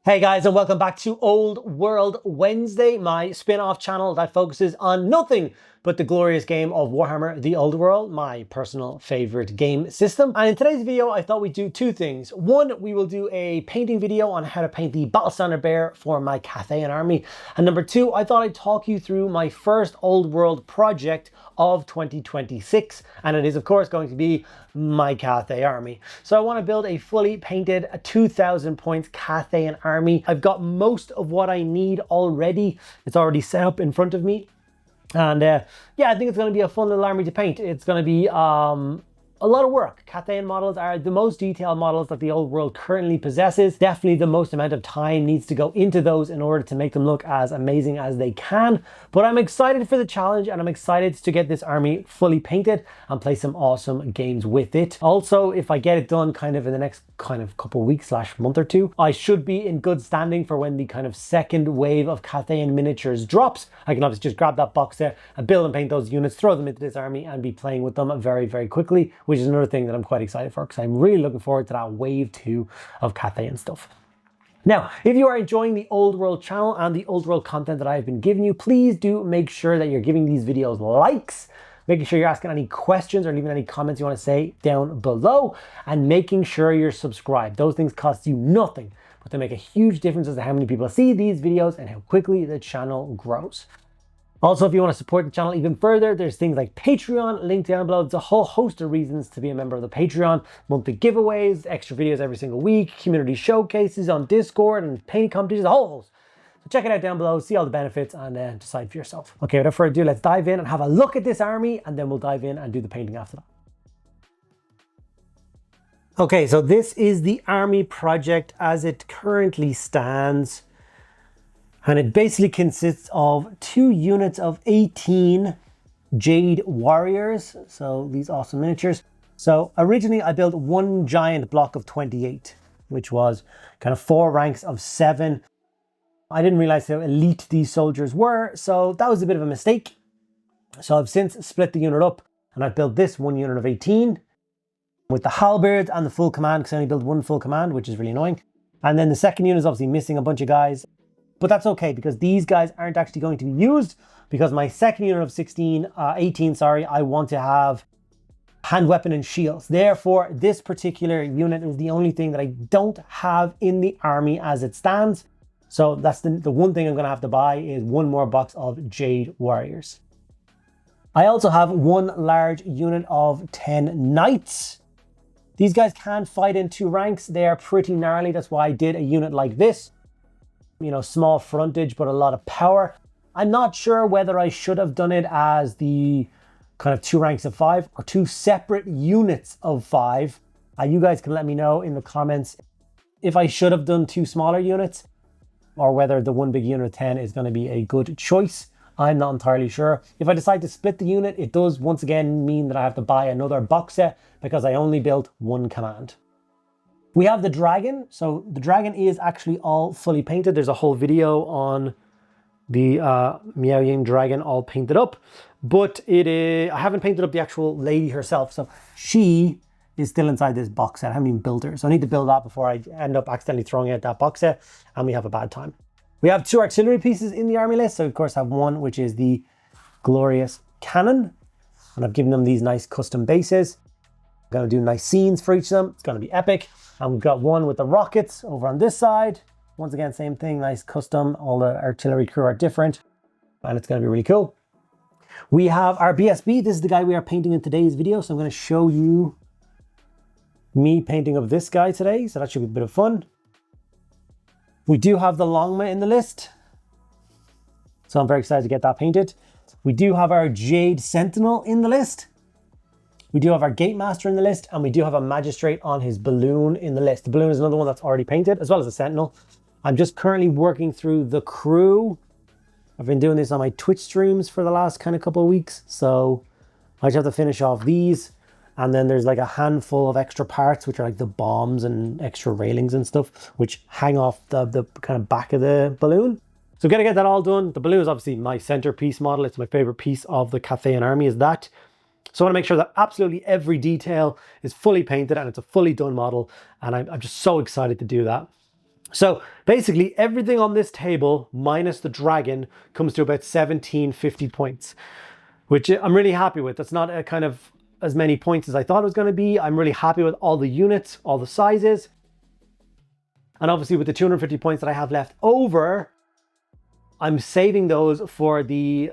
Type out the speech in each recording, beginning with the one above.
Hey guys, and welcome back to Old World Wednesday, my spin-off channel that focuses on nothing but the glorious game of Warhammer The Old World, my personal favorite game system. And in today's video, I thought we'd do two things. One, we will do a painting video on how to paint the battle standard bearer for my Cathayan army. And number two, I thought I'd talk you through my first Old World project of 2026. And it is, of course, going to be my Cathay army. So I want to build a fully painted 2,000 points Cathayan army. I've got most of what I need already. It's already set up in front of me. And yeah, I think it's going to be a fun little army to paint. It's going to be a lot of work. Cathayan models are the most detailed models that the old world currently possesses. Definitely the most amount of time needs to go into those in order to make them look as amazing as they can. But I'm excited for the challenge, and I'm excited to get this army fully painted and play some awesome games with it. Also, if I get it done kind of in the next couple of weeks / month or two, I should be in good standing for when the kind of second wave of Cathayan miniatures drops. I can obviously just grab that box there and build and paint those units, throw them into this army and be playing with them very, very quickly, which is another thing that I'm quite excited for because I'm really looking forward to that wave 2 of Cathayan stuff. Now, if you are enjoying the Old World channel and the Old World content that I've been giving you, please do make sure that you're giving these videos likes, making sure you're asking any questions or leaving any comments you want to say down below, and making sure you're subscribed. Those things cost you nothing, but they make a huge difference as to how many people see these videos and how quickly the channel grows. Also, if you want to support the channel even further, there's things like Patreon linked down below. There's a whole host of reasons to be a member of the Patreon. Monthly giveaways, extra videos every single week, community showcases on Discord, and painting competitions, a whole host. So check it out down below, see all the benefits, and then decide for yourself. Okay, without further ado, let's dive in and have a look at this army, and then we'll dive in and do the painting after that. Okay, so this is the army project as it currently stands. And it basically consists of 2 units of 18 Jade Warriors. So these awesome miniatures. So originally I built one giant block of 28, which was kind of 4 ranks of 7. I didn't realize how elite these soldiers were, so that was a bit of a mistake. So I've since split the unit up, and I've built this one unit of 18 with the halberd and the full command, because I only built one full command, which is really annoying. And then the second unit is obviously missing a bunch of guys. But that's okay, because these guys aren't actually going to be used, because my second unit of 18, I want to have hand weapon and shields. Therefore, this particular unit is the only thing that I don't have in the army as it stands. So that's the one thing I'm going to have to buy is one more box of Jade Warriors. I also have one large unit of 10 Knights. These guys can fight in 2 ranks. They are pretty gnarly. That's why I did a unit like this. You know, small frontage, but a lot of power. I'm not sure whether I should have done it as the kind of 2 ranks of 5 or 2 separate units of 5. You guys can let me know in the comments if I should have done 2 smaller units or whether the one big unit of 10 is going to be a good choice. I'm not entirely sure. If I decide to split the unit, it does once again mean that I have to buy another box set because I only built one command. We have the dragon. So the dragon is actually all fully painted. There's a whole video on the mayyyybe dragon all painted up, but I haven't painted up the actual lady herself. So she is still inside this box set. I haven't even built her. So I need to build that before I end up accidentally throwing out that box set and we have a bad time. We have 2 artillery pieces in the army list. So of course I have one, which is the glorious cannon. And I've given them these nice custom bases. I'm going to do nice scenes for each of them. It's going to be epic. And we've got one with the rockets over on this side. Once again, same thing, nice custom. All the artillery crew are different, and it's going to be really cool. We have our BSB. This is the guy we are painting in today's video. So I'm going to show you me painting of this guy today. So that should be a bit of fun. We do have the Longma in the list, so I'm very excited to get that painted. We do have our Jade Sentinel in the list. We do have our Gate Master in the list, and we do have a Magistrate on his balloon in the list. The balloon is another one that's already painted, as well as the Sentinel. I'm just currently working through the crew. I've been doing this on my Twitch streams for the last kind of couple of weeks, so I just have to finish off these. And then there's like a handful of extra parts, which are like the bombs and extra railings and stuff, which hang off the kind of back of the balloon. So I'm gonna get that all done. The balloon is obviously my centerpiece model. It's my favorite piece of the Cathayan army is that. So I want to make sure that absolutely every detail is fully painted and it's a fully done model. And I'm just so excited to do that. So basically everything on this table minus the dragon comes to about 1750 points, which I'm really happy with. That's not a kind of as many points as I thought it was going to be. I'm really happy with all the units, all the sizes. And obviously with the 250 points that I have left over, I'm saving those for the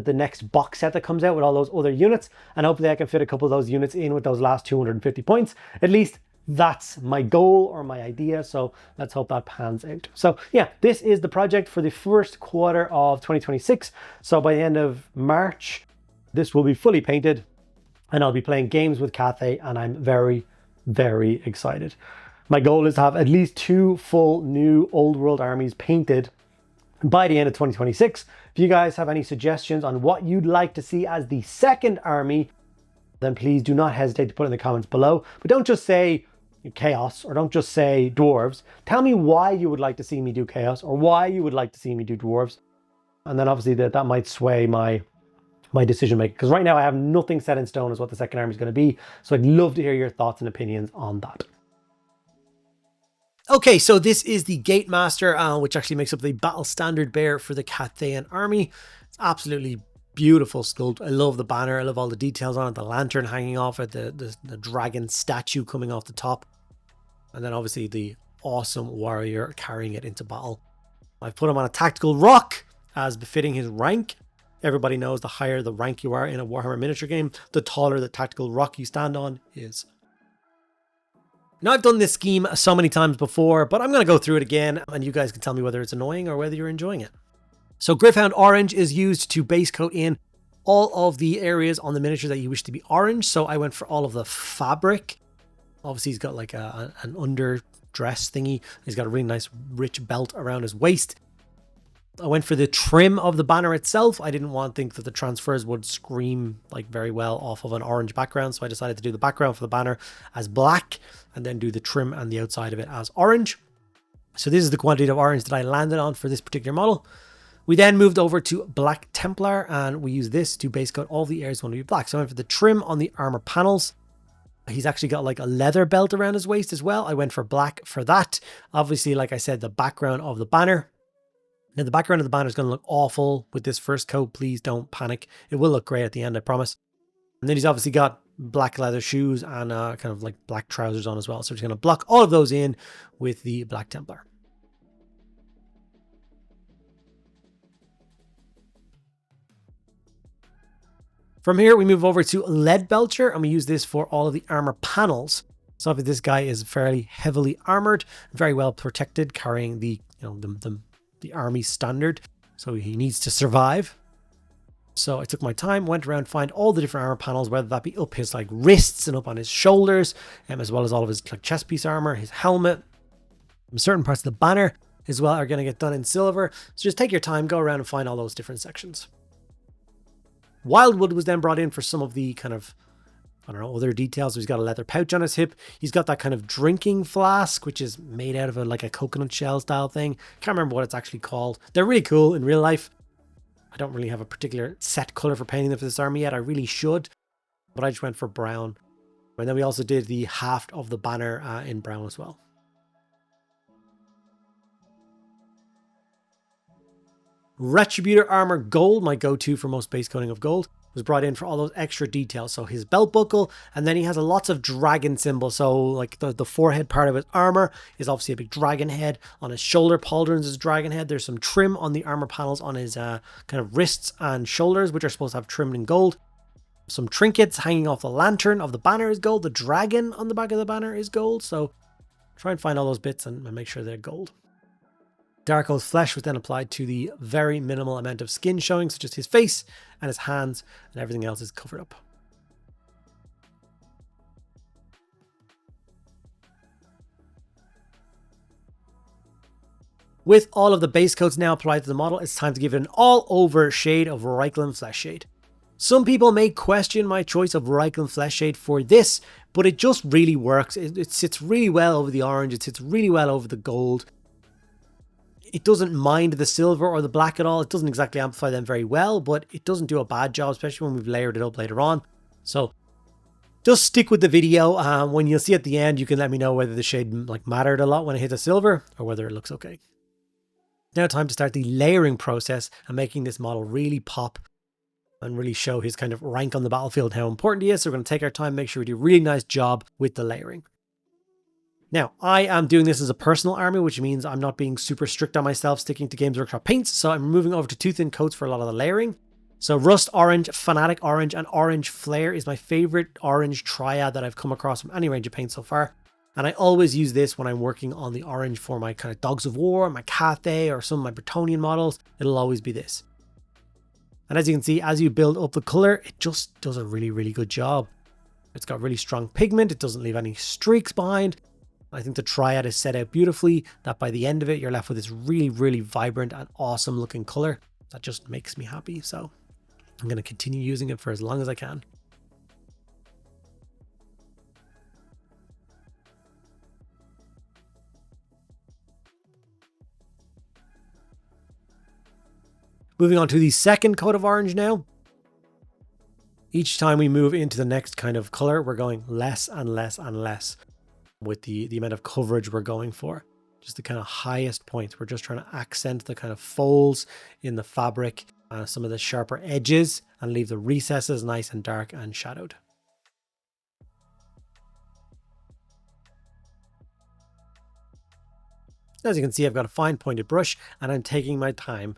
next box set that comes out with all those other units. And hopefully I can fit a couple of those units in with those last 250 points. At least that's my goal or my idea. So let's hope that pans out. So yeah, this is the project for the first quarter of 2026. So by the end of March, this will be fully painted and I'll be playing games with Cathay, and I'm very, very excited. My goal is to have at least 2 full new Old World armies painted by the end of 2026. If you guys have any suggestions on what you'd like to see as the second army, then please do not hesitate to put in the comments below. But don't just say chaos or don't just say dwarves. Tell me why you would like to see me do chaos or why you would like to see me do dwarves. And then obviously that might sway my decision making, because right now I have nothing set in stone as what the second army is going to be. So I'd love to hear your thoughts and opinions on that. Okay, so this is the Gate Master, which actually makes up the battle standard bearer for the Cathayan army. It's absolutely beautiful sculpt. I love the banner. I love all the details on it. The lantern hanging off it, the dragon statue coming off the top. And then obviously the awesome warrior carrying it into battle. I've put him on a tactical rock as befitting his rank. Everybody knows the higher the rank you are in a Warhammer miniature game, the taller the tactical rock you stand on is. Now, I've done this scheme so many times before, but I'm going to go through it again and you guys can tell me whether it's annoying or whether you're enjoying it. So Gryph-hound Orange is used to base coat in all of the areas on the miniature that you wish to be orange. So I went for all of the fabric. Obviously he's got like an underdress thingy. He's got a really nice rich belt around his waist. I went for the trim of the banner itself. I didn't think that the transfers would scream like very well off of an orange background. So I decided to do the background for the banner as black and then do the trim and the outside of it as orange. So this is the quantity of orange that I landed on for this particular model. We then moved over to Black Templar and we use this to base coat all the areas want to be black. So I went for the trim on the armor panels. He's actually got like a leather belt around his waist as well. I went for black for that. Obviously, like I said, the background of the banner. Now, the background of the banner is going to look awful with this first coat. Please don't panic. It will look great at the end, I promise. And then he's obviously got black leather shoes and kind of like black trousers on as well. So we're just going to block all of those in with the Black Templar. From here, we move over to Lead Belcher and we use this for all of the armor panels. So obviously this guy is fairly heavily armored, very well protected, carrying the army standard. So he needs to survive. So I took my time, went around, find all the different armor panels, whether that be up his like wrists and up on his shoulders, as well as all of his like chest piece armor, his helmet. Certain parts of the banner as well are going to get done in silver. So just take your time, go around and find all those different sections. Wildwood was then brought in for some of the kind of, I don't know, other details. So he's got a leather pouch on his hip. He's got that kind of drinking flask, which is made out of like a coconut shell style thing. Can't remember what it's actually called. They're really cool in real life. I don't really have a particular set color for painting them for this army yet. I really should, but I just went for brown. And then we also did the haft of the banner in brown as well. Retributor Armor Gold, my go-to for most base coating of gold, was brought in for all those extra details. So his belt buckle, and then he has lots of dragon symbols. So like the forehead part of his armor is obviously a big dragon head. On his shoulder pauldrons is a dragon head. There's some trim on the armor panels on his kind of wrists and shoulders, which are supposed to have trimmed in gold. Some trinkets hanging off the lantern of the banner is gold. The dragon on the back of the banner is gold. So try and find all those bits and make sure they're gold. Dark Oath flesh was then applied to the very minimal amount of skin showing, so just his face and his hands, and everything else is covered up. With all of the base coats now applied to the model, it's time to give it an all-over shade of Reikland Flesh Shade. Some people may question my choice of Reikland Flesh Shade for this, but it just really works. It sits really well over the orange, it sits really well over the gold. It doesn't mind the silver or the black at all. It doesn't exactly amplify them very well, but it doesn't do a bad job, especially when we've layered it up later on. So Just stick with the video. When you'll see at the end, you can let me know whether the shade like mattered a lot when I hit the silver or whether it looks okay. Now time to start the layering process and making this model really pop and really show his kind of rank on the battlefield, how important he is. So we're going to take our time, make sure we do a really nice job with the layering. Now, I am doing this as a personal army, which means I'm not being super strict on myself, sticking to Games Workshop paints. So I'm moving over to 2 thin coats for a lot of the layering. So Rust Orange, Fanatic Orange, and Orange Flare is my favorite orange triad that I've come across from any range of paints so far. And I always use this when I'm working on the orange for my kind of Dogs of War, my Cathay, or some of my Bretonian models. It'll always be this. And as you can see, as you build up the color, it just does a really, really good job. It's got really strong pigment. It doesn't leave any streaks behind. I think the triad is set out beautifully, that by the end of it, you're left with this really, really vibrant and awesome looking color. That just makes me happy. So I'm going to continue using it for as long as I can. Moving on to the second coat of orange now. Each time we move into the next kind of color, we're going less and less and less with the amount of coverage we're going for. Just the kind of highest points. We're just trying to accent the kind of folds in the fabric, some of the sharper edges, and leave the recesses nice and dark and shadowed. As you can see, I've got a fine pointed brush and I'm taking my time.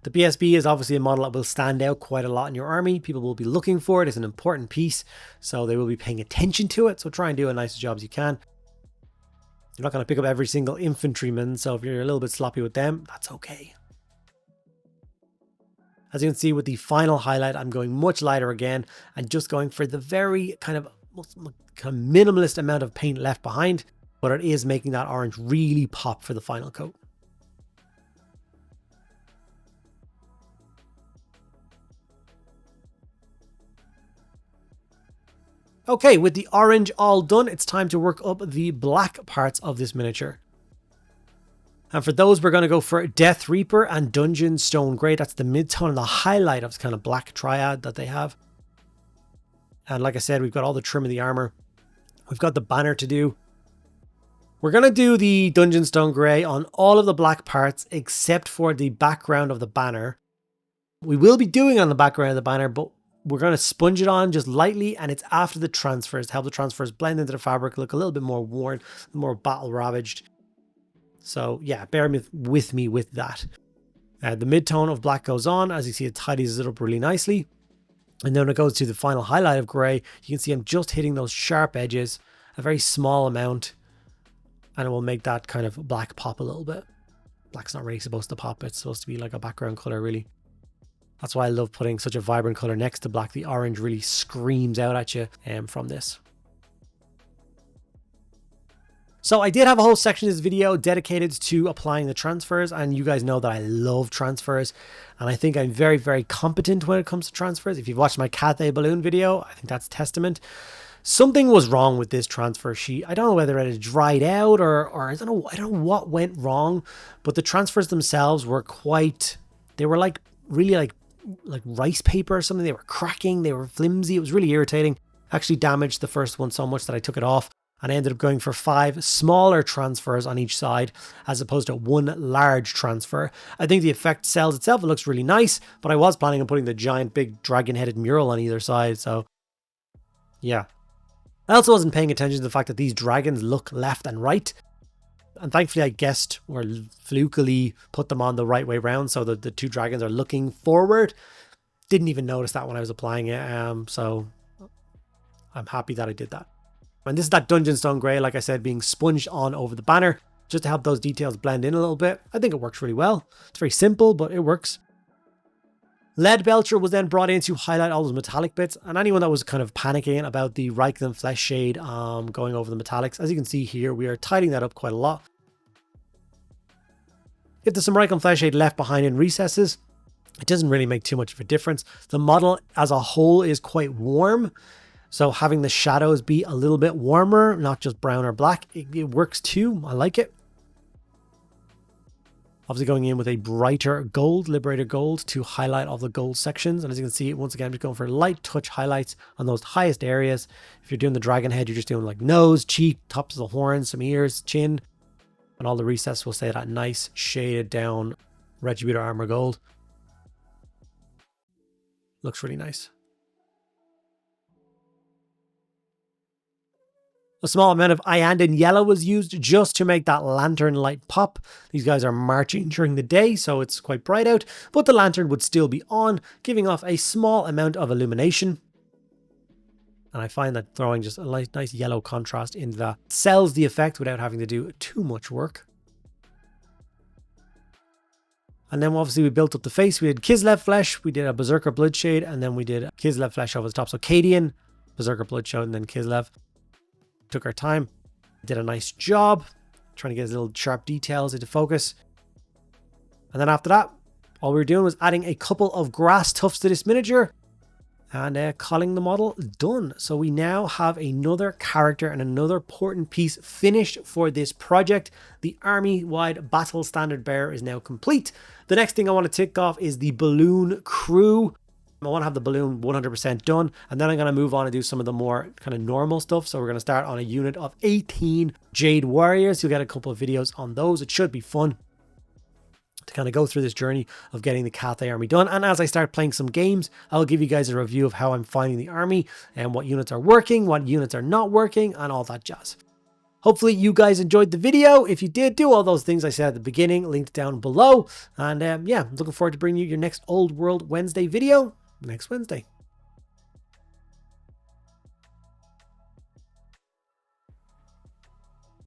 The BSB is obviously a model that will stand out quite a lot in your army. People will be looking for it as an important piece, so they will be paying attention to it. So try and do a nice job as you can. You're not going to pick up every single infantryman, so if you're a little bit sloppy with them, that's okay. As you can see with the final highlight, I'm going much lighter again and just going for the very kind of minimalist amount of paint left behind, but it is making that orange really pop for the final coat. Okay, with the orange all done, it's time to work up the black parts of this miniature. And for those, we're going to go for Death Reaper and Dungeon Stone Grey. That's the mid-tone and the highlight of this kind of black triad that they have. And like I said, we've got all the trim of the armor. We've got the banner to do. We're going to do the Dungeon Stone Grey on all of the black parts except for the background of the banner. We will be doing on the background of the banner, but we're going to sponge it on just lightly, and it's after the transfers to help the transfers blend into the fabric, look a little bit more worn, more battle ravaged. So yeah, bear with me with that. The mid-tone of black goes on. As you see, it tidies it up really nicely. And then when it goes to the final highlight of grey, you can see I'm just hitting those sharp edges, a very small amount, and it will make that kind of black pop a little bit. Black's not really supposed to pop. It's supposed to be like a background color, really. That's why I love putting such a vibrant color next to black. The orange really screams out at you from this. So I did have a whole section of this video dedicated to applying the transfers, and you guys know that I love transfers, and I think I'm very, very competent when it comes to transfers. If you've watched my Cathay balloon video, I think that's testament. Something was wrong with this transfer sheet. I don't know whether it had dried out or I don't know what went wrong, but the transfers themselves were they were like really like rice paper or something. They were cracking, they were flimsy. It was really irritating. Actually damaged the first one so much that I took it off, and I ended up going for 5 smaller transfers on each side as opposed to 1 large transfer. I think the effect sells itself. It looks really nice, but I was planning on putting the giant big dragon-headed mural on either side, so yeah. I also wasn't paying attention to the fact that these dragons look left and right. And thankfully I guessed or flukily put them on the right way round, so that the 2 dragons are looking forward. Didn't even notice that when I was applying it, so I'm happy that I did that. And this is that Dungeon Stone Grey, like I said, being sponged on over the banner, just to help those details blend in a little bit. I think it works really well. It's very simple, but it works. Lead Belcher was then brought in to highlight all those metallic bits, and anyone that was kind of panicking about the Reikland Flesh shade going over the metallics, as you can see here, we are tidying that up quite a lot. If there's some Reikland Flesh shade left behind in recesses, it doesn't really make too much of a difference. The model as a whole is quite warm, so having the shadows be a little bit warmer, not just brown or black, it works too. I like it. Obviously going in with a brighter gold, Liberator Gold, to highlight all the gold sections. And as you can see, once again, I'm just going for light touch highlights on those highest areas. If you're doing the dragon head, you're just doing like nose, cheek, tops of the horns, some ears, chin. And all the recess will stay that nice shaded down Retributor Armor Gold. Looks really nice. A small amount of Iyanden yellow was used just to make that lantern light pop. These guys are marching during the day, so it's quite bright out, but the lantern would still be on, giving off a small amount of illumination. And I find that throwing just a nice yellow contrast into that sells the effect without having to do too much work. And then obviously we built up the face. We did Kislev flesh, we did a Berserker Bloodshade, and then we did Kislev flesh over the top. So Cadian, Berserker Bloodshade, and then Kislev. Took our time, did a nice job, trying to get his little sharp details into focus. And then after that, all we were doing was adding a couple of grass tufts to this miniature and calling the model done. So we now have another character and another important piece finished for this project. The army-wide battle standard bearer is now complete. The next thing I want to tick off is the balloon crew. I want to have the balloon 100% done, and then I'm going to move on and do some of the more kind of normal stuff. So we're going to start on a unit of 18 Jade Warriors. You'll get a couple of videos on those. It should be fun to kind of go through this journey of getting the Cathay army done. And as I start playing some games, I'll give you guys a review of how I'm finding the army and what units are working, what units are not working, and all that jazz. Hopefully you guys enjoyed the video. If you did, do all those things I said at the beginning, linked down below. And yeah, looking forward to bringing you your next Old World Wednesday video next Wednesday.